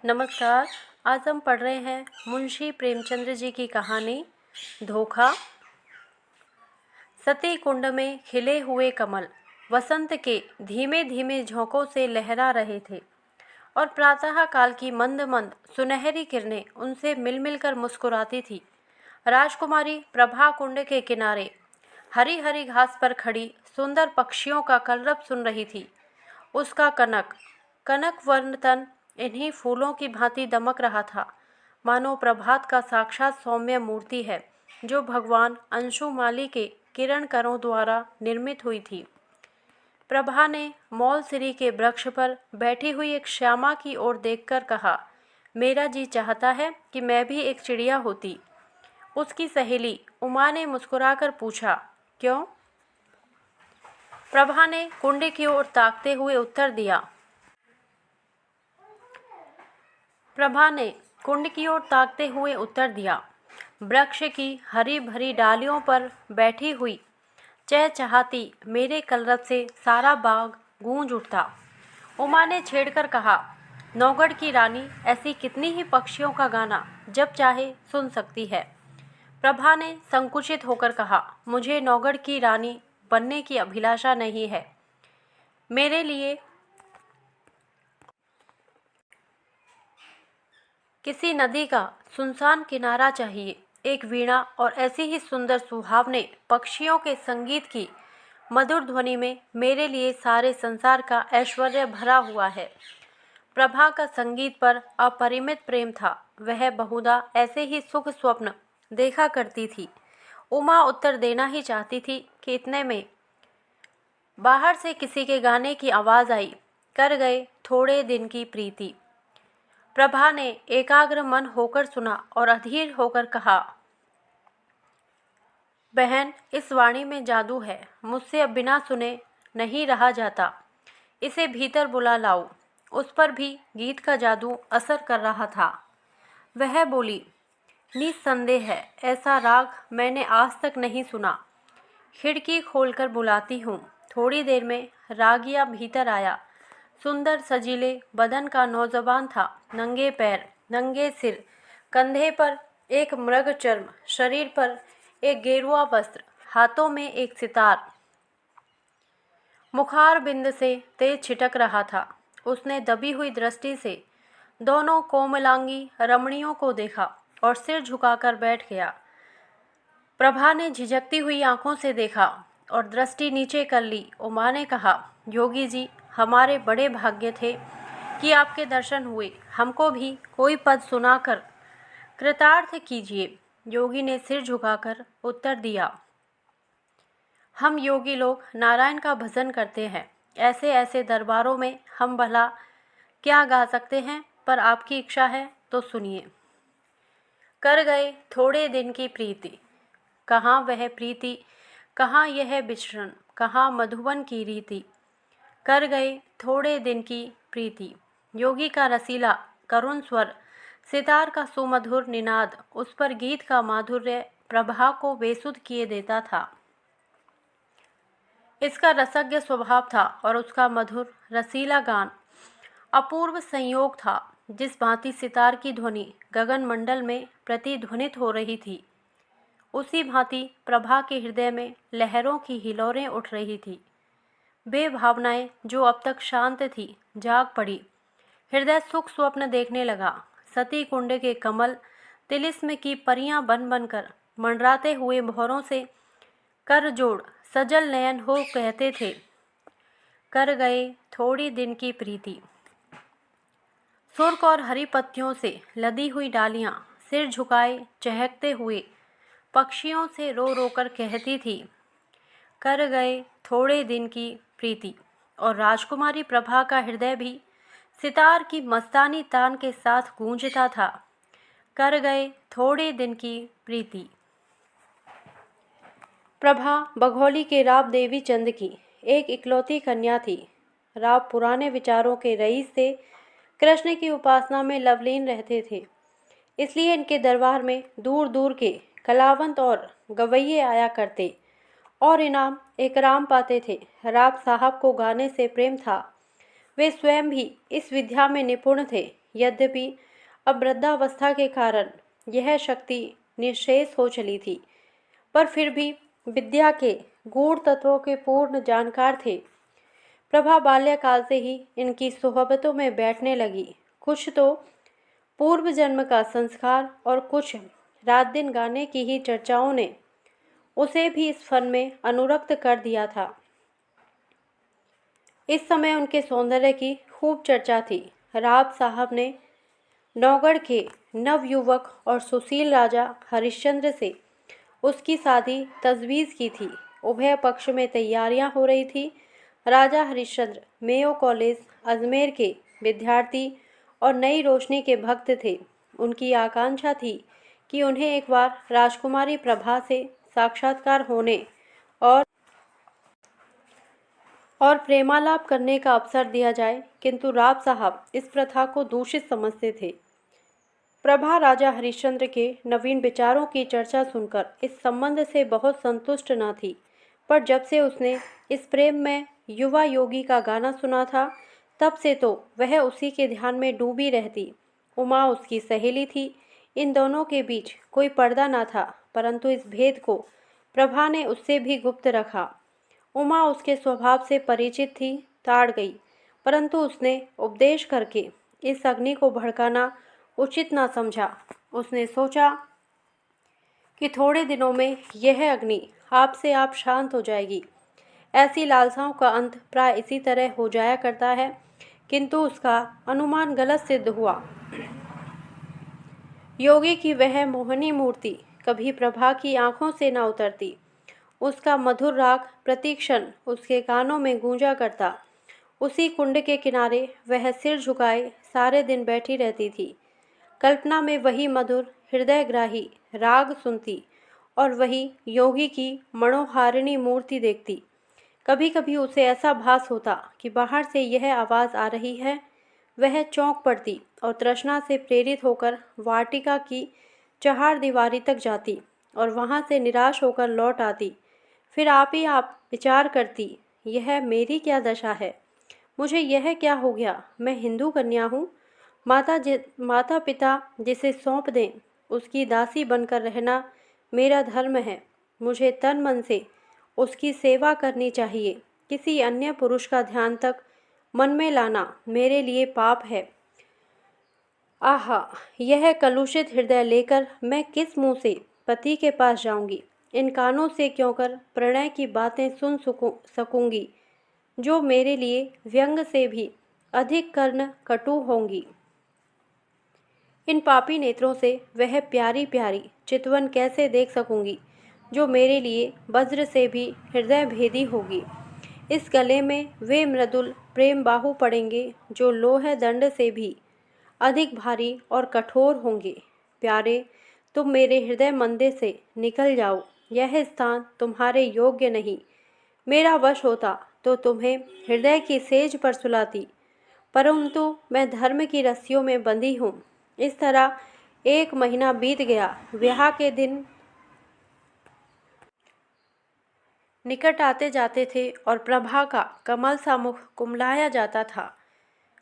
नमस्कार। आज हम पढ़ रहे हैं मुंशी प्रेमचंद्र जी की कहानी धोखा। सती कुंड में खिले हुए कमल वसंत के धीमे धीमे झोंकों से लहरा रहे थे और प्रातः काल की मंद मंद सुनहरी किरणें उनसे मिल मिलकर मुस्कुराती थी। राजकुमारी प्रभा कुंड के किनारे हरी हरी घास पर खड़ी सुंदर पक्षियों का कलरव सुन रही थी। उसका कनक कनक वर्ण तन इन्हीं फूलों की भांति दमक रहा था, मानो प्रभात का साक्षात सौम्य मूर्ति है जो भगवान अंशुमाली के किरण करों द्वारा निर्मित हुई थी। प्रभा ने मौलसिरी के वृक्ष पर बैठी हुई एक श्यामा की ओर देखकर कहा, मेरा जी चाहता है कि मैं भी एक चिड़िया होती। उसकी सहेली उमा ने मुस्कुराकर पूछा, क्यों? प्रभा ने कुंड की ओर ताकते हुए उत्तर दिया। वृक्ष की हरी भरी डालियों पर बैठी हुई चहचहाती मेरे कलरव से सारा बाग गूंज उठता। उमा ने छेड़कर कहा, नौगढ़ की रानी ऐसी कितनी ही पक्षियों का गाना जब चाहे सुन सकती है। प्रभा ने संकुचित होकर कहा, मुझे नौगढ़ की रानी बनने की अभिलाषा नहीं है। मेरे लिए किसी नदी का सुनसान किनारा चाहिए, एक वीणा और ऐसी ही सुंदर सुहावने पक्षियों के संगीत की मधुर ध्वनि में मेरे लिए सारे संसार का ऐश्वर्य भरा हुआ है। प्रभा का संगीत पर अपरिमित प्रेम था। वह बहुधा ऐसे ही सुख स्वप्न देखा करती थी। उमा उत्तर देना ही चाहती थी कि इतने में बाहर से किसी के गाने की आवाज़ आई, कर गए थोड़े दिन की प्रीति। प्रभा ने एकाग्र मन होकर सुना और अधीर होकर कहा, बहन, इस वाणी में जादू है, मुझसे अब बिना सुने नहीं रहा जाता। इसे भीतर बुला लाओ। उस पर भी गीत का जादू असर कर रहा था। वह बोली, निस्संदेह है, ऐसा राग मैंने आज तक नहीं सुना। खिड़की खोलकर बुलाती हूँ। थोड़ी देर में रागिया भीतर आया। सुंदर सजीले बदन का नौजवान था, नंगे पैर, नंगे सिर, कंधे पर एक मृग चर्म, शरीर पर एक गेरुआ वस्त्र, हाथों में एक सितार। मुखार बिंद से तेज छिटक रहा था। उसने दबी हुई दृष्टि से दोनों कोमलांगी रमणियों को देखा और सिर झुकाकर बैठ गया। प्रभा ने झिझकती हुई आंखों से देखा और दृष्टि नीचे कर ली। उमा ने कहा, योगी जी, हमारे बड़े भाग्य थे कि आपके दर्शन हुए। हमको भी कोई पद सुनाकर कृतार्थ कीजिए। योगी ने सिर झुकाकर उत्तर दिया, हम योगी लोग नारायण का भजन करते हैं। ऐसे ऐसे दरबारों में हम भला क्या गा सकते हैं, पर आपकी इच्छा है तो सुनिए। कर गए थोड़े दिन की प्रीति, कहाँ वह प्रीति, कहाँ यह बिछड़न, कहाँ मधुबन की रीति। कर गए थोड़े दिन की प्रीति। योगी का रसीला करुण स्वर, सितार का सुमधुर निनाद, उस पर गीत का माधुर्य प्रभा को बेसुध किए देता था। इसका रसज्ञ स्वभाव था और उसका मधुर रसीला गान अपूर्व संयोग था। जिस भांति सितार की ध्वनि गगन मंडल में प्रतिध्वनित हो रही थी, उसी भांति प्रभा के हृदय में लहरों की हिलोरें उठ रही थी। वे भावनाएं जो अब तक शांत थी, जाग पड़ी। हृदय सुख स्वप्न देखने लगा। सती कुंड के कमल तिलिस्म की परियां बन बनकर मंडराते हुए भौरों से कर जोड़ सजल नयन हो कहते थे, कर गए थोड़ी दिन की प्रीति। सुर्ख और हरी पत्तियों से लदी हुई डालियां सिर झुकाए चहकते हुए पक्षियों से रो रो कर कहती थी, कर गए थोड़े दिन की प्रीति। और राजकुमारी प्रभा का हृदय भी सितार की मस्तानी तान के साथ गूंजता था, कर गए थोड़े दिन की प्रीति। प्रभा बघौली के राव देवी चंद की एक इकलौती कन्या थी। राव पुराने विचारों के रईस थे, कृष्ण की उपासना में लवलीन रहते थे। इसलिए इनके दरबार में दूर दूर के कलावंत और गवैये आया करते और इनाम इकराम पाते थे। राव साहब को गाने से प्रेम था। वे स्वयं भी इस विद्या में निपुण थे। यद्यपि अब वृद्धावस्था के कारण यह शक्ति निःशेष हो चली थी, पर फिर भी विद्या के गूढ़ तत्वों के पूर्ण जानकार थे। प्रभा बाल्यकाल से ही इनकी सोहबतों में बैठने लगी। कुछ तो पूर्व जन्म का संस्कार और कुछ रात दिन गाने की ही चर्चाओं ने उसे भी इस फन में अनुरक्त कर दिया था। इस समय उनके सौंदर्य की खूब चर्चा थी। राव साहब ने नौगढ़ के नवयुवक और सुशील राजा हरिश्चंद्र से उसकी शादी तजवीज़ की थी। उभय पक्ष में तैयारियां हो रही थी। राजा हरिश्चंद्र मेयो कॉलेज अजमेर के विद्यार्थी और नई रोशनी के भक्त थे। उनकी आकांक्षा थी कि उन्हें एक बार राजकुमारी प्रभा से साक्षात्कार होने और प्रेमालाप करने का अवसर दिया जाए, किंतु राव साहब इस प्रथा को दूषित समझते थे। प्रभा राजा हरिश्चंद्र के नवीन विचारों की चर्चा सुनकर इस संबंध से बहुत संतुष्ट न थी, पर जब से उसने इस प्रेम में युवा योगी का गाना सुना था, तब से तो वह उसी के ध्यान में डूबी रहती। उमा उसकी सहेली थी। इन दोनों के बीच कोई पर्दा न था, परंतु इस भेद को प्रभा ने उससे भी गुप्त रखा। उमा उसके स्वभाव से परिचित थी, ताड़ गई, परंतु उसने उपदेश करके इस अग्नि को भड़काना उचित न समझा। उसने सोचा कि थोड़े दिनों में यह अग्नि आप से आप शांत हो जाएगी। ऐसी लालसाओं का अंत प्राय इसी तरह हो जाया करता है, किंतु उसका अनुमान गलत सिद्ध हुआ। योगी की वह मोहनी मूर्ति कभी प्रभा की आंखों से न उतरती। उसका मधुर राग प्रतिक्षण उसके कानों में गूंजा करता। उसी कुंड के किनारे वह सिर झुकाए सारे दिन बैठी रहती थी। कल्पना में वही मधुर हृदयग्राही राग सुनती और वही योगी की मनोहारिणी मूर्ति देखती। कभी कभी उसे ऐसा भास होता कि बाहर से यह आवाज़ आ रही है। वह चौंक पड़ती और तृष्णा से प्रेरित होकर वाटिका की चहारदीवारी तक जाती और वहाँ से निराश होकर लौट आती। फिर आप ही आप विचार करती, यह मेरी क्या दशा है, मुझे यह क्या हो गया। मैं हिंदू कन्या हूँ। माता पिता जिसे सौंप दें उसकी दासी बनकर रहना मेरा धर्म है। मुझे तन मन से उसकी सेवा करनी चाहिए। किसी अन्य पुरुष का ध्यान तक मन में लाना मेरे लिए पाप है। आहा, यह कलुषित हृदय लेकर मैं किस मुंह से पति के पास जाऊंगी। इन कानों से क्यों कर प्रणय की बातें सुन सकूंगी, जो मेरे लिए व्यंग से भी अधिक कर्ण कटु होंगी। इन पापी नेत्रों से वह प्यारी प्यारी चितवन कैसे देख सकूंगी, जो मेरे लिए वज्र से भी हृदय भेदी होगी। इस गले में वे मृदुल प्रेम बाहु पड़ेंगे, जो लोह दंड से भी अधिक भारी और कठोर होंगे। प्यारे, तुम मेरे हृदय मंदिर से निकल जाओ। यह स्थान तुम्हारे योग्य नहीं। मेरा वश होता तो तुम्हें हृदय की सेज पर सुलाती, परंतु मैं धर्म की रस्सियों में बंधी हूँ। इस तरह 1 महीना बीत गया। ब्याह के दिन निकट आते जाते थे और प्रभा का कमल सा मुख कुमलाया जाता था।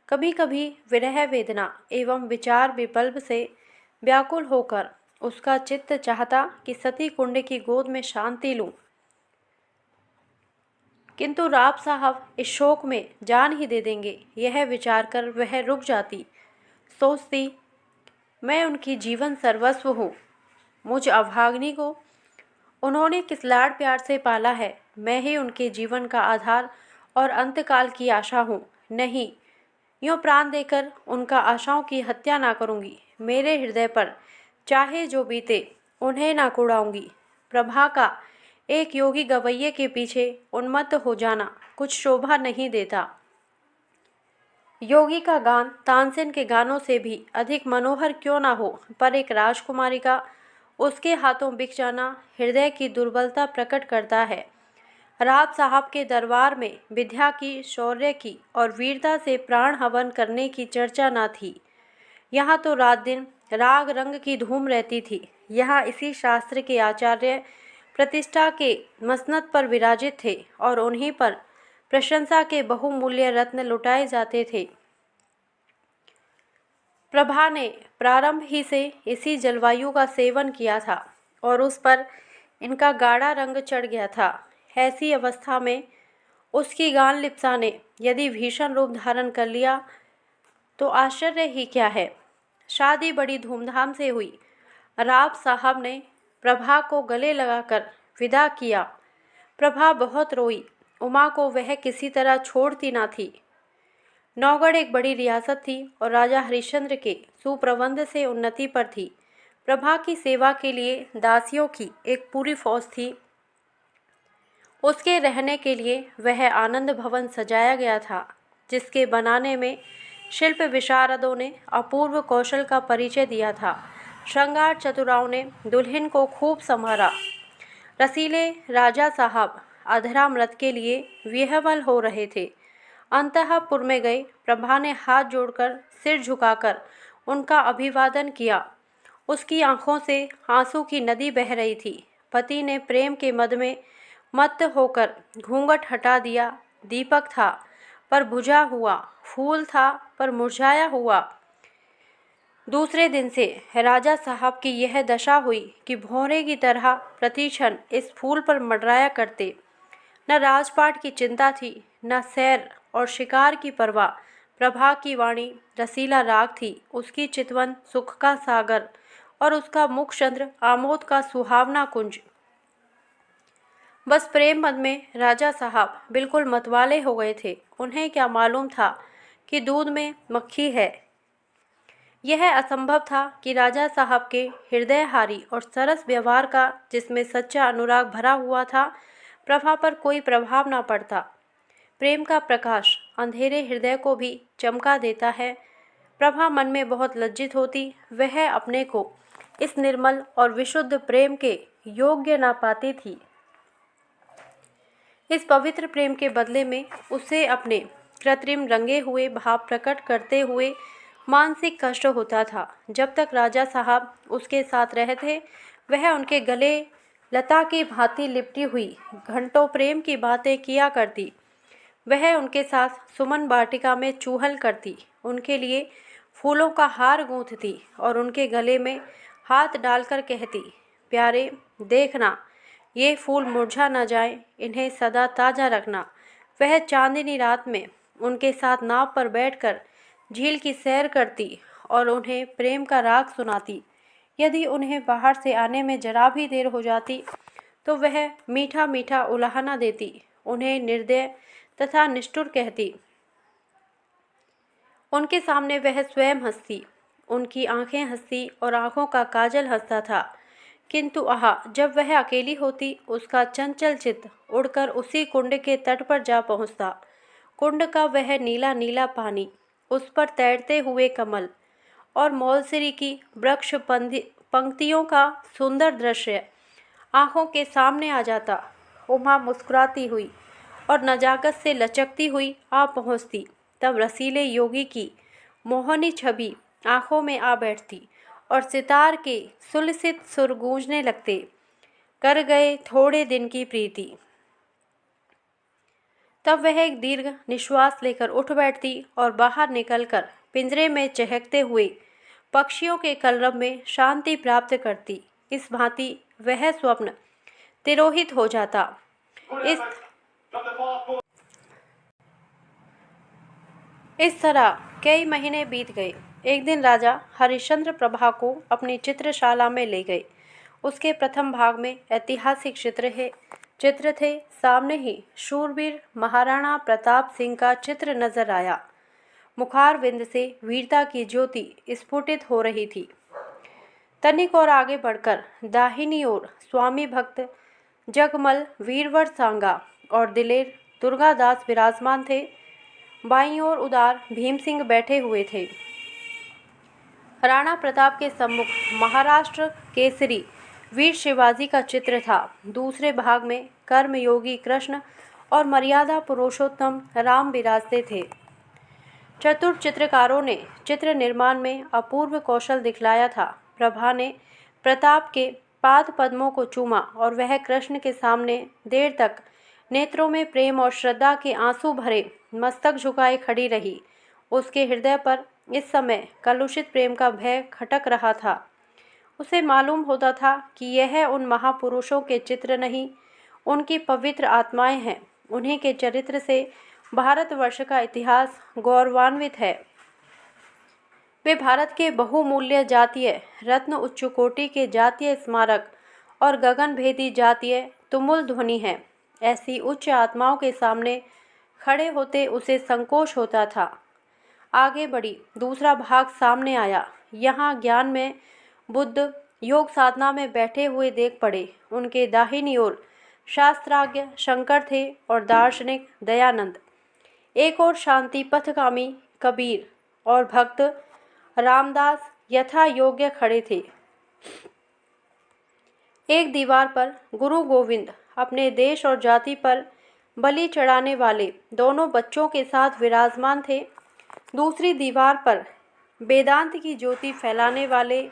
कभी कभी विरह वेदना एवं विचार विपल्प से व्याकुल होकर उसका चित्त चाहता कि सती कुंड की गोद में शांति लूं, किंतु राव साहब इस शोक में जान ही दे देंगे, यह विचार कर वह रुक जाती। सोचती, मैं उनकी जीवन सर्वस्व हूँ। मुझ अभागिनी को उन्होंने किस लाड़ प्यार से पाला है। मैं ही उनके जीवन का आधार और अंतकाल की आशा हूँ। नहीं, यूँ प्राण देकर उनका आशाओं की हत्या ना करूँगी। मेरे हृदय पर चाहे जो बीते उन्हें ना कुड़ाऊँगी। प्रभा का एक योगी गवैये के पीछे उन्मत्त हो जाना कुछ शोभा नहीं देता। योगी का गान तानसेन के गानों से भी अधिक मनोहर क्यों ना हो, पर एक राजकुमारी का उसके हाथों बिक जाना हृदय की दुर्बलता प्रकट करता है। राव साहब के दरबार में विद्या की, शौर्य की और वीरता से प्राण हवन करने की चर्चा न थी। यहाँ तो रात दिन राग रंग की धूम रहती थी। यहाँ इसी शास्त्र के आचार्य प्रतिष्ठा के मसनद पर विराजित थे और उन्हीं पर प्रशंसा के बहुमूल्य रत्न लुटाए जाते थे। प्रभा ने प्रारंभ ही से इसी जलवायु का सेवन किया था और उस पर इनका गाढ़ा रंग चढ़ गया था। ऐसी अवस्था में उसकी गान लिप्सा ने यदि भीषण रूप धारण कर लिया तो आश्चर्य ही क्या है। शादी बड़ी धूमधाम से हुई। राव साहब ने प्रभा को गले लगाकर विदा किया। प्रभा बहुत रोई। उमा को वह किसी तरह छोड़ती ना थी। नौगढ़ एक बड़ी रियासत थी और राजा हरिश्चंद्र के सुप्रबंध से उन्नति पर थी। प्रभा की सेवा के लिए दासियों की एक पूरी फौज थी। उसके रहने के लिए वह आनंद भवन सजाया गया था, जिसके बनाने में शिल्प विशारदों ने अपूर्व कौशल का परिचय दिया था। श्रृंगार चतुराओं ने दुल्हन को खूब संवारा। रसीले राजा साहब अधरामृत के लिए विह्वल हो रहे थे। अंतःपुर में गए। प्रभा ने हाथ जोड़कर सिर झुकाकर उनका अभिवादन किया। उसकी आंखों से आंसू की नदी बह रही थी। पति ने प्रेम के मद में मत्त होकर घूंघट हटा दिया। दीपक था पर बुझा हुआ, फूल था पर मुरझाया हुआ। दूसरे दिन से राजा साहब की यह दशा हुई कि भौरे की तरह प्रतिक्षण इस फूल पर मंडराया करते। न राजपाट की चिंता थी, न सैर और शिकार की परवाह। प्रभा की वाणी रसीला राग थी, उसकी चितवन सुख का सागर और उसका मुख चंद्र आमोद का सुहावना कुंज। बस प्रेम मद में राजा साहब बिल्कुल मतवाले हो गए थे। उन्हें क्या मालूम था कि दूध में मक्खी है। यह असंभव था कि राजा साहब के हृदयहारी और सरस व्यवहार का, जिसमें सच्चा अनुराग भरा हुआ था, प्रभा पर कोई प्रभाव न पड़ता। प्रेम का प्रकाश अंधेरे हृदय को भी चमका देता है। प्रभा मन में बहुत लज्जित होती। वह अपने को इस निर्मल और विशुद्ध प्रेम के योग्य न पाती थी। इस पवित्र प्रेम के बदले में उसे अपने कृत्रिम रंगे हुए भाव प्रकट करते हुए मानसिक कष्ट होता था। जब तक राजा साहब उसके साथ रहते, वह उनके गले लता की भांति लिपटी हुई घंटों प्रेम की बातें किया करती। वह उनके साथ सुमन वाटिका में चूहल करती, उनके लिए फूलों का हार गूंथती और उनके गले में हाथ डालकर कहती, प्यारे देखना, ये फूल मुरझा न जाए, इन्हें सदा ताज़ा रखना। वह चांदनी रात में उनके साथ नाव पर बैठकर झील की सैर करती और उन्हें प्रेम का राग सुनाती। यदि उन्हें बाहर से आने में जरा भी देर हो जाती तो वह मीठा मीठा उलाहना देती, उन्हें निर्दय तथा निष्ठुर कहती। उनके सामने वह स्वयं हंसती, उनकी आंखें हंसती और आंखों का काजल हंसता था। किंतु आह, जब वह अकेली होती, उसका चंचल चित्त उड़कर उसी कुंड के तट पर जा पहुंचता। कुंड का वह नीला नीला पानी, उस पर तैरते हुए कमल और मौलसिरी की वृक्ष पंक्तियों का सुंदर दृश्य आँखों के सामने आ जाता। उमा मुस्कुराती हुई और नजाकत से लचकती हुई आ पहुँचती। तब रसीले योगी की मोहनी छवि आँखों में आ बैठती और सितार के सुलसित सुर गूंजने लगते, कर गए थोड़े दिन की प्रीति। तब वह एक दीर्घ निश्वास लेकर उठ बैठती और बाहर निकलकर पिंजरे में चहकते हुए पक्षियों के कलरव में शांति प्राप्त करती। इस भांति वह स्वप्न तिरोहित हो जाता। इस तरह कई महीने बीत गए। एक दिन राजा हरिश्चंद्र प्रभा को अपनी चित्रशाला में ले गए। उसके प्रथम भाग में ऐतिहासिक चित्र थे। सामने ही शूरवीर महाराणा प्रताप सिंह का चित्र नजर आया। मुखारविंद से वीरता की ज्योति स्फुटित हो रही थी। तनिक और आगे बढ़कर दाहिनी ओर स्वामी भक्त जगमल वीरवर सांगा और दिलेर दुर्गादास विराजमान थे। बाईं ओर उदार भीम सिंह बैठे हुए थे। राणा प्रताप के सम्मुख महाराष्ट्र केसरी वीर शिवाजी का चित्र था। दूसरे भाग में कर्मयोगी कृष्ण और मर्यादा पुरुषोत्तम राम विराजते थे। चतुर चित्रकारों ने चित्र निर्माण में अपूर्व कौशल दिखलाया था। प्रभा ने प्रताप के पाद पद्मों को चूमा और वह कृष्ण के सामने देर तक नेत्रों में प्रेम और श्रद्धा के आंसू भरे मस्तक झुकाए खड़ी रही। उसके हृदय पर इस समय कलुषित प्रेम का भय खटक रहा था। उसे मालूम होता था कि यह उन महापुरुषों के चित्र नहीं, उनकी पवित्र आत्माएं हैं। उन्हीं के चरित्र से भारतवर्ष का इतिहास गौरवान्वित है। वे भारत के बहुमूल्य जातीय रत्न, उच्च कोटि के जातीय स्मारक और गगनभेदी जातीय तुमुल ध्वनि हैं। ऐसी उच्च आत्माओं के सामने खड़े होते उसे संकोच होता था। आगे बढ़ी, दूसरा भाग सामने आया। यहाँ ज्ञान में बुद्ध योग साधना में बैठे हुए देख पड़े। उनके दाहिनी ओर शास्त्राज्ञ शंकर थे और दार्शनिक दयानंद। एक और शांति पथगामी कबीर और भक्त रामदास यथा योग्य खड़े थे। एक दीवार पर गुरु गोविंद अपने देश और जाति पर बलि चढ़ाने वाले दोनों बच्चों के साथ विराजमान थे। दूसरी दीवार पर वेदांत की ज्योति फैलाने वाले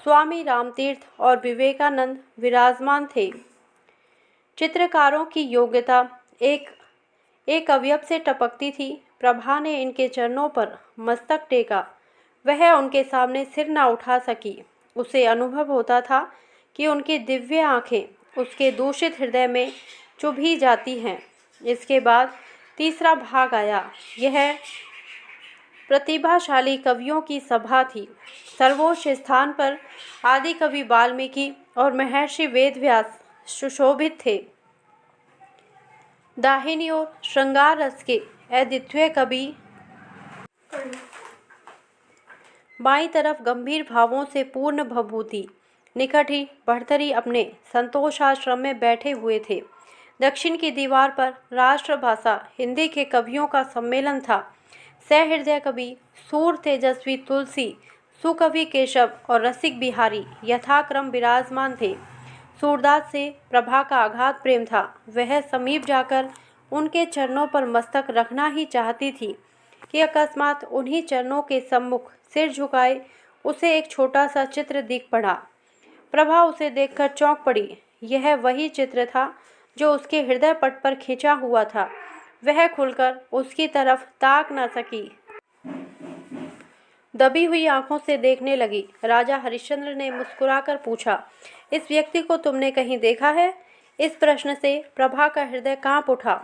स्वामी रामतीर्थ और विवेकानंद विराजमान थे। चित्रकारों की योग्यता एक अवयव से टपकती थी। प्रभा ने इनके चरणों पर मस्तक टेका। वह उनके सामने सिर न उठा सकी। उसे अनुभव होता था कि उनकी दिव्य आंखें उसके दूषित हृदय में चुभी जाती हैं। इसके बाद तीसरा भाग आया। यह प्रतिभाशाली कवियों की सभा थी। सर्वोच्च स्थान पर आदि कवि वाल्मीकि और महर्षि वेदव्यास सुशोभित थे। दाहिनी ओर श्रृंगार रस के अद्वितीय कवि, बाईं तरफ गंभीर भावों से पूर्ण भभूति निकट ही भर्तरी अपने संतोषाश्रम में बैठे हुए थे। दक्षिण की दीवार पर राष्ट्रभाषा हिंदी के कवियों का सम्मेलन था। सहृदय कवि सूर तेजस्वी तुलसी, सुकवि केशव और रसिक बिहारी यथाक्रम विराजमान थे। सूरदास से प्रभा का आघात प्रेम था। वह समीप जाकर उनके चरणों पर मस्तक रखना ही चाहती थी कि अकस्मात उन्हीं चरणों के सम्मुख सिर झुकाए उसे एक छोटा सा चित्र दिख पड़ा। प्रभा उसे देखकर चौंक पड़ी। यह वही चित्र था जो उसके हृदय पट पर खिंचा हुआ था। वह खुलकर उसकी तरफ ताक न सकी। दबी हुई आंखों से देखने लगी। राजा हरिश्चंद्र ने मुस्कुराकर पूछा, इस व्यक्ति को तुमने कहीं देखा है? इस प्रश्न से प्रभा का हृदय कांप उठा।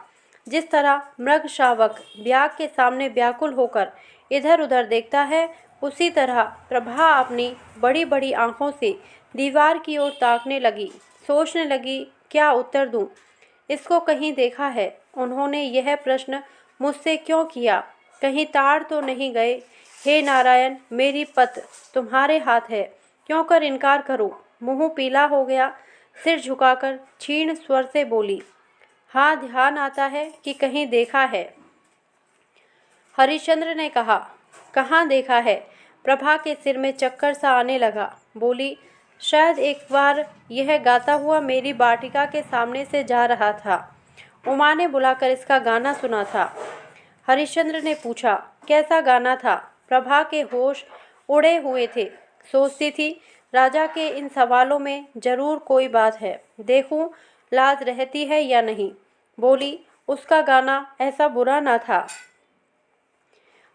जिस तरह मृग शावक व्याघ्र के सामने व्याकुल होकर इधर उधर देखता है, उसी तरह प्रभा अपनी बड़ी बड़ी आंखों से दीवार की ओर ताकने लगी। सोचने लगी, क्या उत्तर दूं? इसको कहीं देखा है? उन्होंने यह प्रश्न मुझसे क्यों किया? कहीं ताड़ तो नहीं गए? हे नारायण, मेरी पत तुम्हारे हाथ है, क्यों कर इनकार करूं? मुंह पीला हो गया। सिर झुकाकर क्षीण स्वर से बोली, हाँ, ध्यान आता है कि कहीं देखा है। हरिश्चंद्र ने कहा, कहाँ देखा है? प्रभा के सिर में चक्कर सा आने लगा। बोली, शायद एक बार यह गाता हुआ मेरी वाटिका के सामने से जा रहा था। उमा ने बुलाकर इसका गाना सुना था। हरिश्चंद्र ने पूछा, कैसा गाना था? प्रभा के होश उड़े हुए थे। सोचती थी, राजा के इन सवालों में जरूर कोई बात है, देखूं लाज रहती है या नहीं। बोली, उसका गाना ऐसा बुरा ना था।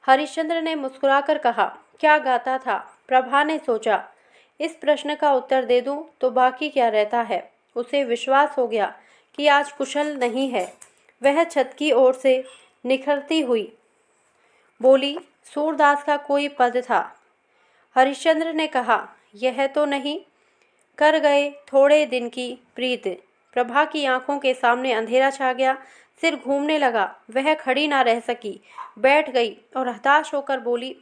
हरिश्चंद्र ने मुस्कुराकर कहा, क्या गाता था? प्रभा ने सोचा, इस प्रश्न का उत्तर दे दूं तो बाकी क्या रहता है। उसे विश्वास हो गया कि आज कुशल नहीं है। वह छत की ओर से निखरती हुई बोली, सूरदास का कोई पद था। हरिश्चंद्र ने कहा, यह तो नहीं, कर गए थोड़े दिन की प्रीत। प्रभा की आंखों के सामने अंधेरा छा गया। सिर घूमने लगा। वह खड़ी ना रह सकी, बैठ गई और हताश होकर बोली,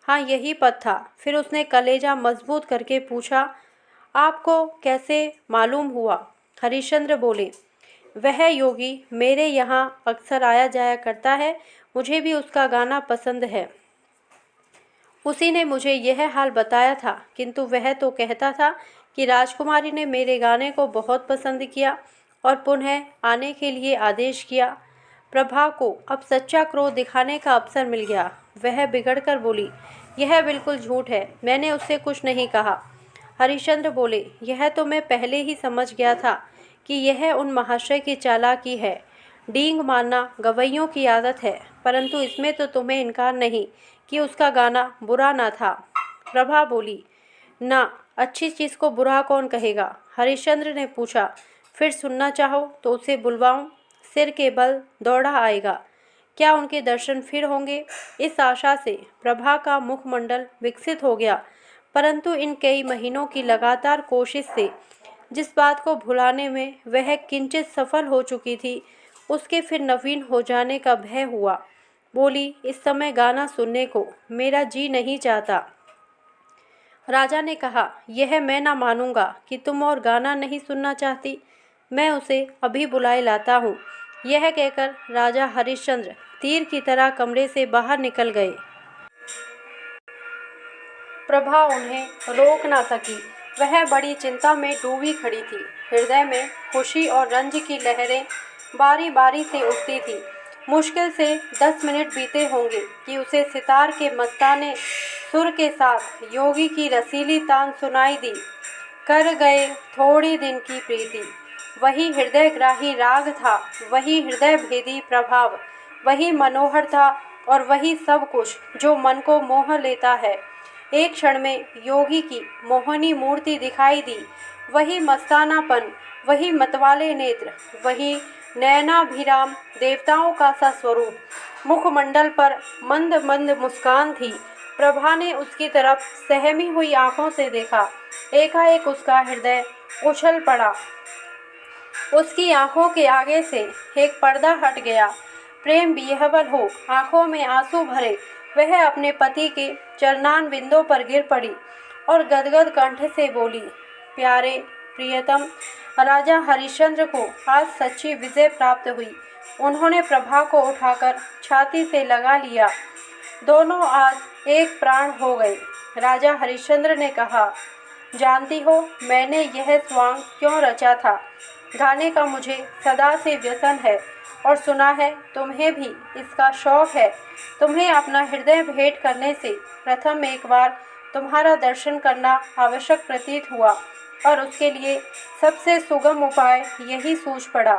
हाँ, यही पद था। फिर उसने कलेजा मजबूत करके पूछा, आपको कैसे मालूम हुआ? हरिश्चंद्र बोले, वह योगी मेरे यहाँ अक्सर आया जाया करता है, मुझे भी उसका गाना पसंद है। उसी ने मुझे यह हाल बताया था, किंतु वह तो कहता था कि राजकुमारी ने मेरे गाने को बहुत पसंद किया और पुनः आने के लिए आदेश किया। प्रभा को अब सच्चा क्रोध दिखाने का अवसर मिल गया। वह बिगड़कर बोली, यह बिल्कुल झूठ है, मैंने उससे कुछ नहीं कहा। हरिश्चंद्र बोले, यह तो मैं पहले ही समझ गया था कि यह उन महाशय की चालाकी है। डींग मारना गवैयों की आदत है, परंतु इसमें तो तुम्हें इनकार नहीं कि उसका गाना बुरा ना था। प्रभा बोली, ना, अच्छी चीज़ को बुरा कौन कहेगा? हरिश्चंद्र ने पूछा, फिर सुनना चाहो तो उसे बुलवाऊं? सिर के बल दौड़ा आएगा। क्या उनके दर्शन फिर होंगे? इस आशा से प्रभा का मुखमंडल विकसित हो गया, परंतु इन कई महीनों की लगातार कोशिश से जिस बात को भुलाने में वह किंचित सफल हो चुकी थी, उसके फिर नवीन हो जाने का भय हुआ। बोली, इस समय गाना सुनने को मेरा जी नहीं चाहता। राजा ने कहा, यह मैं ना मानूंगा कि तुम और गाना नहीं सुनना चाहती। मैं उसे अभी बुलाए लाता हूँ। यह कहकर राजा हरिश्चंद्र तीर की तरह कमरे से बाहर निकल गए। प्रभा उन्हें रोक ना सकी। वह बड़ी चिंता में डूबी खड़ी थी। हृदय में खुशी और रंज की लहरें बारी बारी से उठती थी। मुश्किल से 10 मिनट बीते होंगे कि उसे सितार के मस्ताने सुर के साथ योगी की रसीली तान सुनाई दी। कर गए थोड़ी दिन की प्रीति, वही हृदयग्राही राग था, वही हृदय भेदी प्रभाव, वही मनोहर था और वही सब कुछ जो मन को मोह लेता है। एक क्षण में योगी की मोहनी मूर्ति दिखाई दी। वही मस्तानापन, वही मतवाले नेत्र, वही नयनाभिराम देवताओं का सा स्वरूप। मुखमंडल पर मंद मंद मुस्कान थी। प्रभा ने उसकी तरफ सहमी हुई आंखों से देखा। एकाएक उसका हृदय उछल पड़ा। उसकी आंखों के आगे से एक पर्दा हट गया। प्रेम विह्वल हो आंखों में आंसू भरे वह अपने पति के चरणान बिंदों पर गिर पड़ी और गदगद कंठ से बोली, प्यारे प्रियतम, राजा हरिश्चंद्र को आज सच्ची विजय प्राप्त हुई। उन्होंने प्रभा को उठाकर छाती से लगा लिया। दोनों आज एक प्राण हो गए। राजा हरिश्चंद्र ने कहा, जानती हो मैंने यह स्वांग क्यों रचा था? गाने का मुझे सदा से व्यसन है और सुना है तुम्हें भी इसका शौक है। तुम्हें अपना हृदय भेंट करने से प्रथम एक बार तुम्हारा दर्शन करना आवश्यक प्रतीत हुआ और उसके लिए सबसे सुगम उपाय यही सूझ पड़ा।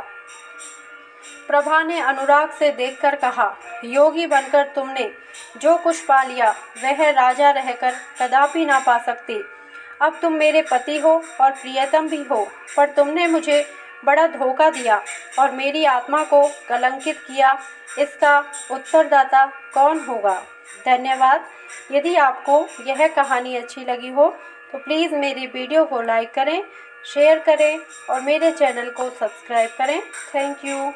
प्रभा ने अनुराग से देखकर कहा, योगी बनकर तुमने जो कुछ पा लिया वह राजा रहकर कदापि ना पा सकते। अब तुम मेरे पति हो और प्रियतम भी हो, पर तुमने मुझे बड़ा धोखा दिया और मेरी आत्मा को कलंकित किया। इसका उत्तरदाता कौन होगा? धन्यवाद। यदि आपको यह कहानी अच्छी लगी हो तो प्लीज़ मेरी वीडियो को लाइक करें, शेयर करें और मेरे चैनल को सब्सक्राइब करें। Thank you.